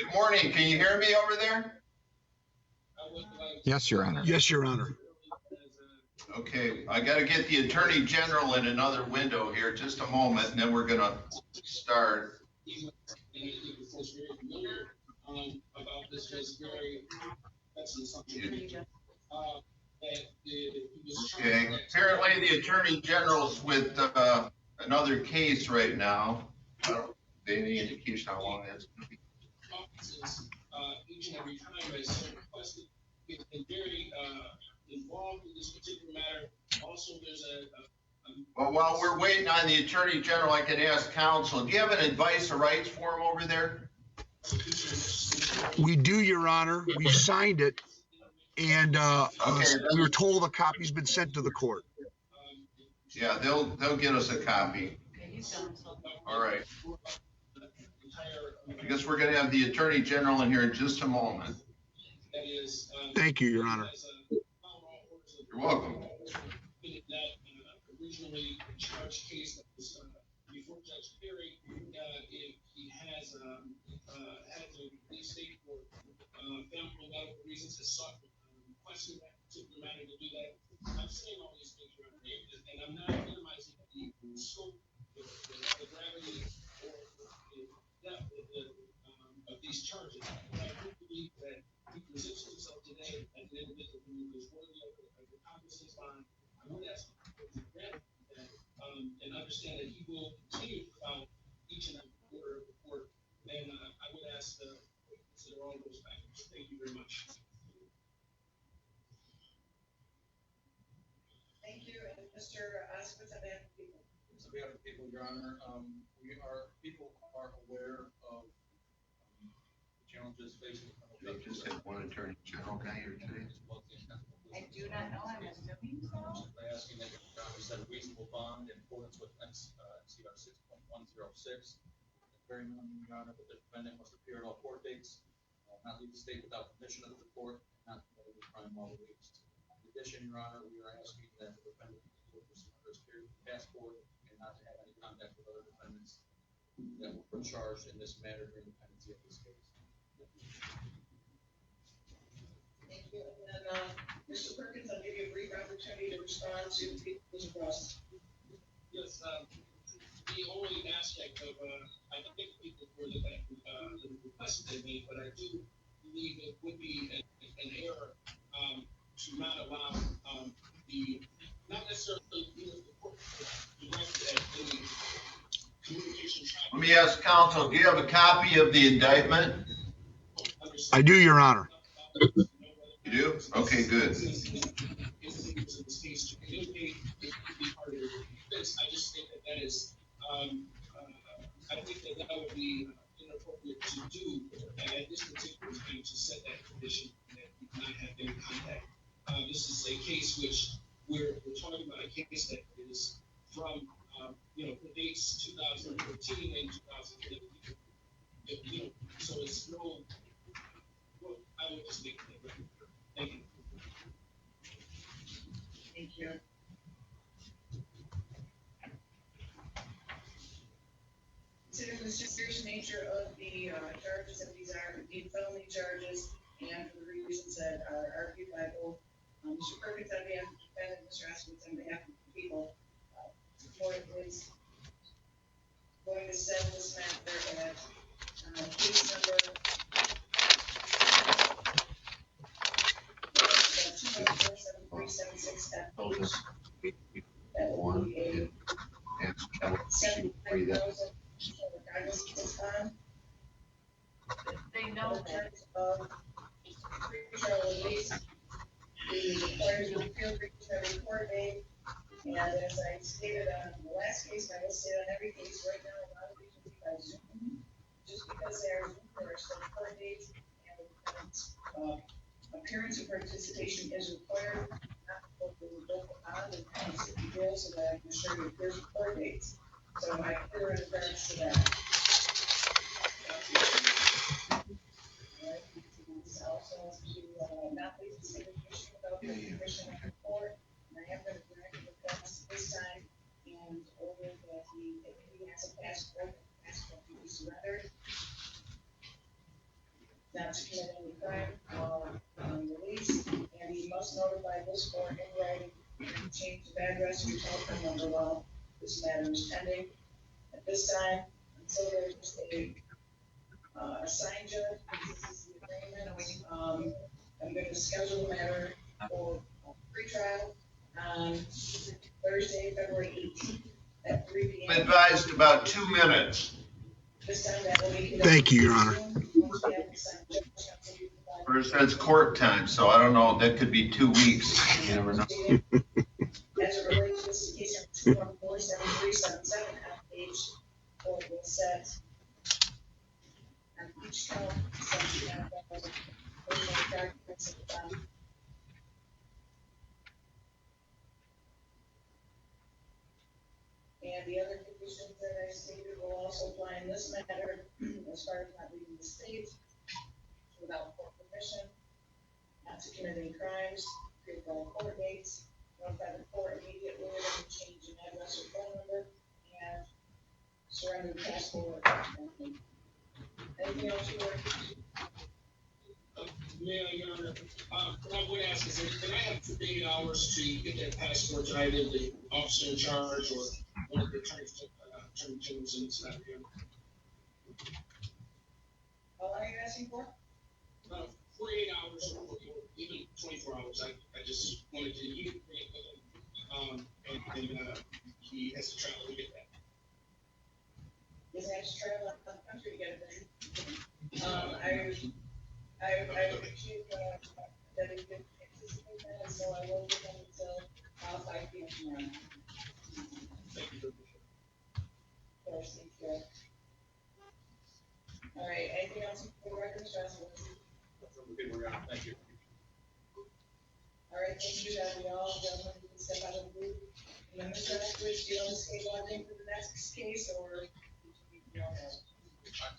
Good morning. Can you hear me over there? Yes, Your Honor. Yes, Your Honor. Okay, I got to get the Attorney General in another window here. Just a moment, and then we're going to start. Okay, apparently the Attorney General's with another case right now. Any indication how long that's going to be? Each and every time has requested, been very involved in this particular matter. Also, there's well, while we're waiting on the Attorney General, I can ask counsel, do you have an advice or rights form over there? We do, Your Honor. We signed it, and we were told a copy's been sent to the court. Yeah, they'll get us a copy. All right. I guess we're going to have the Attorney General in here in just a moment. Thank you, Your Honor. You're welcome. Originally charged case that was before Judge Perry, if he has had to leave state for family medical reasons, has sought requesting that particular matter to do that. I'm saying all these things are unrelated, and I'm not minimizing the scope, the gravity, or the depth of these charges. But I do believe that he presents himself today as an individual who is worthy of the cognizance bond. I would ask him to grant that and understand that he will continue to file each and every quarter of the court. And I would ask to consider all those factors. Thank you very much. Thank you. And Mr. Oswitz, on behalf of the people. So we have the people, Your Honor. People are aware of the challenges facing the criminal They just had one Attorney General guy here today. I do not know. I'm assuming so. By asking that the Congress set a reasonable bond in accordance with CR 6.106. Very minimum, Your Honor, but the defendant must appear at all court dates, not leave the state without permission of the court, and not commit a crime while released. In addition, Your Honor, we are asking that the defendant will surrender his passport and not to have any contact with other defendants that were charged in this matter during the pendency of this case. Thank you. And then, Mr. Perkins, I'll give you a brief opportunity to respond to the people's request. Yes, the only aspect of, I don't think people were the request they made, but I do believe it would be an error to not allow not necessarily the court to direct at any communication. Let me ask counsel, do you have a copy of the indictment? I do, Your Honor. You do? Okay, good. I just think that is, I think that would be inappropriate to do at this particular time to set that condition that we not have any contact. This is a case which we're talking about a case that is from, the dates 2014 and 2015. So it's no, well, I would just make that record. Thank you. Thank you. Considering the serious nature of the charges, that these are indeed felony charges, and for the reasons that are argued by both Mr. Perkins on behalf of the defendant, Mr. Oswitz on behalf of the people, the court is going to set this matter at case number 2.47376 F. That will be a $75,000 regardless of this bond. They know that. Pretrial release. The requires an appeal brief to every court date. And as I stated on the last case, I will say on every case right now, a lot of these will be by Zoom. Just because they are Zoom, there are still court dates, and appearance and participation is required. Not for the local bond and penalty bill, so that I can assure you there's court dates. So I clear in regards to that. Alright, also to not leave the state commission without the permission of the court. And I am going to grant the request this time and order that he has a passport, be surrendered. not to commit any crime while on release, and he must notify this court in writing any change of address or telephone number while this matter is pending. At this time, until there's a assigned judge, this is the agreement, I'm going to schedule the matter for pretrial on Thursday, February 18th at 3 p.m. Advised about 2 minutes. This time that will be. Thank you, Your Honor. Once we have an assigned judge, counsel will provide- First, that's court time, so I don't know, that could be 2 weeks. You never know. As it relates to this case number 2147377 on page 4 will set on each count, section of documents at the bottom. And the other conditions that I stated will also apply in this matter, as far as not leaving the state without court permission, not to commit any crimes, create court dates, notify the court immediately of any change in address or phone number, and surrender the passport. Anything else you want? Mayor, Your Honor, what I would ask is, can I have 48 hours to get that passport to either the officer in charge or one of the attorneys, attorney generals in this matter here? How long are you asking for? 48 hours or even 24 hours. I just wanted to, and he has to travel to get that. He has to travel out the country to get it. I appreciate that he could anticipate that, and so I will give him until 5 p.m. tomorrow. Thank you. Of course, thank you. All right, anything else for the record, Mr. Thank you. All right, thank you, we all, gentlemen, you can step out of the booth. And then Mr. Eskridge, do you want to stay logged in for the next case, or? You don't have?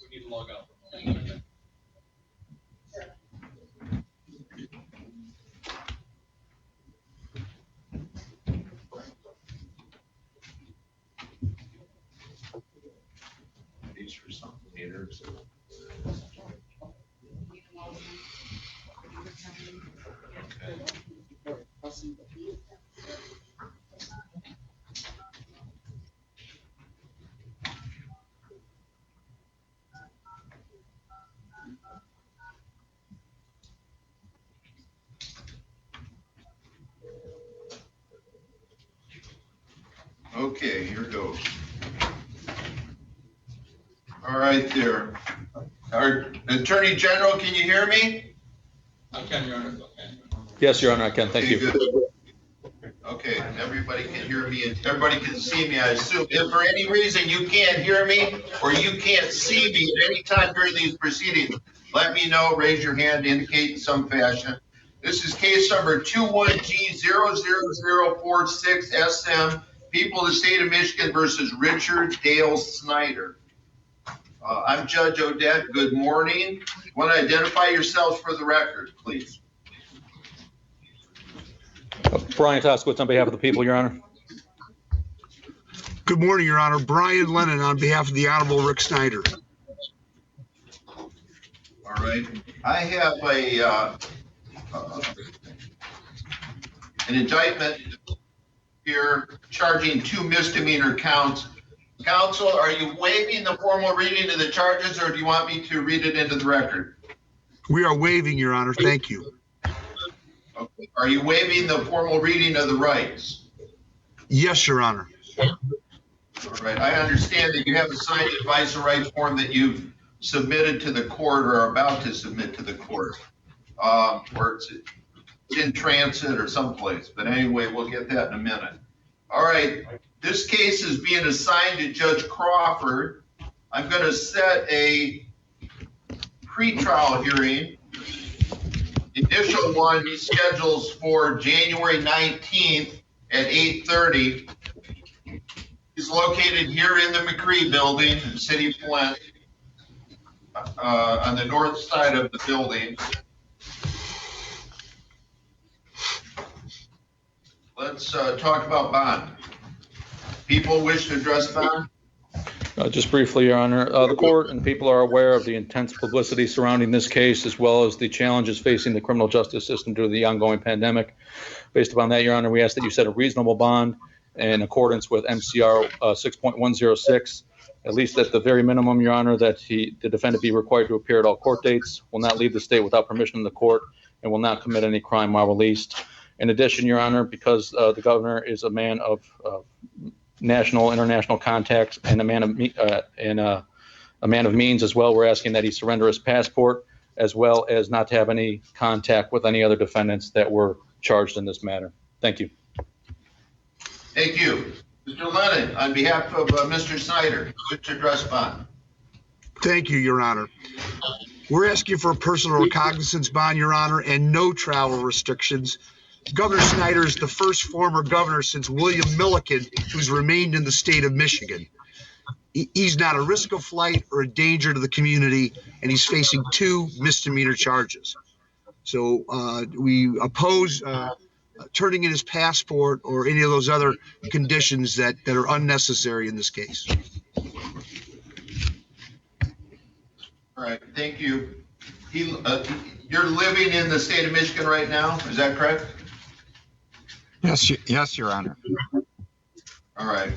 We need to log out. For a moment. Sure. These for some meters. Okay, here goes. All right there. Our Attorney General, can you hear me? I can, Your Honor. Yes, Your Honor, I can. Thank Okay, you. good. Okay, everybody can hear me and everybody can see me, I assume. If for any reason you can't hear me or you can't see me at any time during these proceedings, let me know, raise your hand, indicate in some fashion. This is case number 21G00046SM, People of the State of Michigan versus Richard Dale Snyder. I'm Judge Odette. Good morning. Want to identify yourselves for the record, please? Brian Toskowitz on behalf of the people, Your Honor. Good morning, Your Honor. Brian Lennon on behalf of the Honorable Rick Snyder. All right. I have an indictment here charging 2 misdemeanor counts. Counsel, are you waiving the formal reading of the charges, or do you want me to read it into the record? We are waiving, Your Honor. Thank you. Okay. Are you waiving the formal reading of the rights? Yes, Your Honor. All right. I understand that you have a signed advice of rights form that you've submitted to the court or are about to submit to the court, or it's in transit or someplace. But anyway, we'll get that in a minute. All right. This case is being assigned to Judge Crawford. I'm going to set a pretrial hearing. The initial one schedules for January 19th at 8:30. He's located here in the McCree building in the city of Flint, on the north side of the building. Let's talk about bond. People wish to address bond? Just briefly, Your Honor, the court and people are aware of the intense publicity surrounding this case, as well as the challenges facing the criminal justice system due to the ongoing pandemic. Based upon that, Your Honor, we ask that you set a reasonable bond in accordance with MCR 6.106, at least at the very minimum, Your Honor, that the defendant be required to appear at all court dates, will not leave the state without permission of the court, and will not commit any crime while released. In addition, Your Honor, because the governor is a man of national, international contacts and a man of means as well, we're asking that he surrender his passport, as well as not to have any contact with any other defendants that were charged in this matter. Thank you. Thank you. Mr. Lennon, on behalf of Mr. Snyder, wish to address bond. Thank you, Your Honor. We're asking for a personal recognizance bond, Your Honor, and no travel restrictions. Governor Snyder is the first former governor since William Milliken who's remained in the state of Michigan. He's not a risk of flight or a danger to the community, and he's facing 2 misdemeanor charges. So we oppose turning in his passport or any of those other conditions that are unnecessary in this case. All right, thank you. You're living in the state of Michigan right now, is that correct? Yes, Your Honor. All right.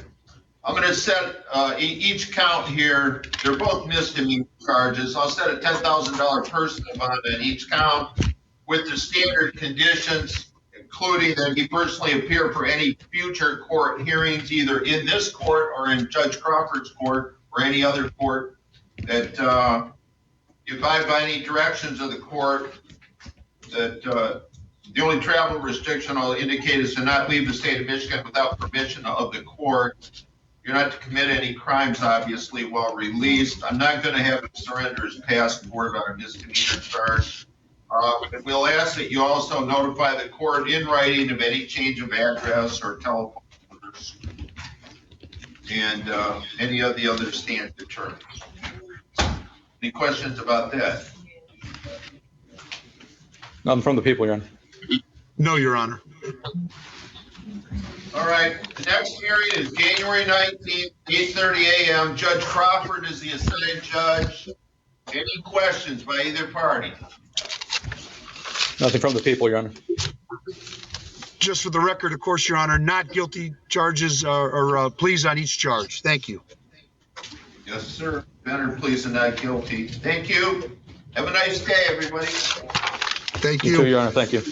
I'm going to set each count here. They're both misdemeanor charges. I'll set a $10,000 personal bond on each count with the standard conditions, including that he personally appear for any future court hearings, either in this court or in Judge Crawford's court or any other court, that you abide by any directions of the court, that the only travel restriction I'll indicate is to not leave the state of Michigan without permission of the court. You're not to commit any crimes, obviously, while released. I'm not going to have him surrender his passport on a misdemeanor charge. We'll ask that you also notify the court in writing of any change of address or telephone numbers and any of the other standard terms. Any questions about that? None from the people, Your Honor. No, Your Honor. All right, the next hearing is January 19th, 8:30 a.m. Judge Crawford is the assigned judge. Any questions by either party? Nothing from the people, Your Honor. Just for the record, of course, Your Honor, not guilty charges or pleas on each charge. Thank you. Yes, sir. Better pleas and not guilty. Thank you. Have a nice day, everybody. Thank You you. too, Your Honor. Thank you.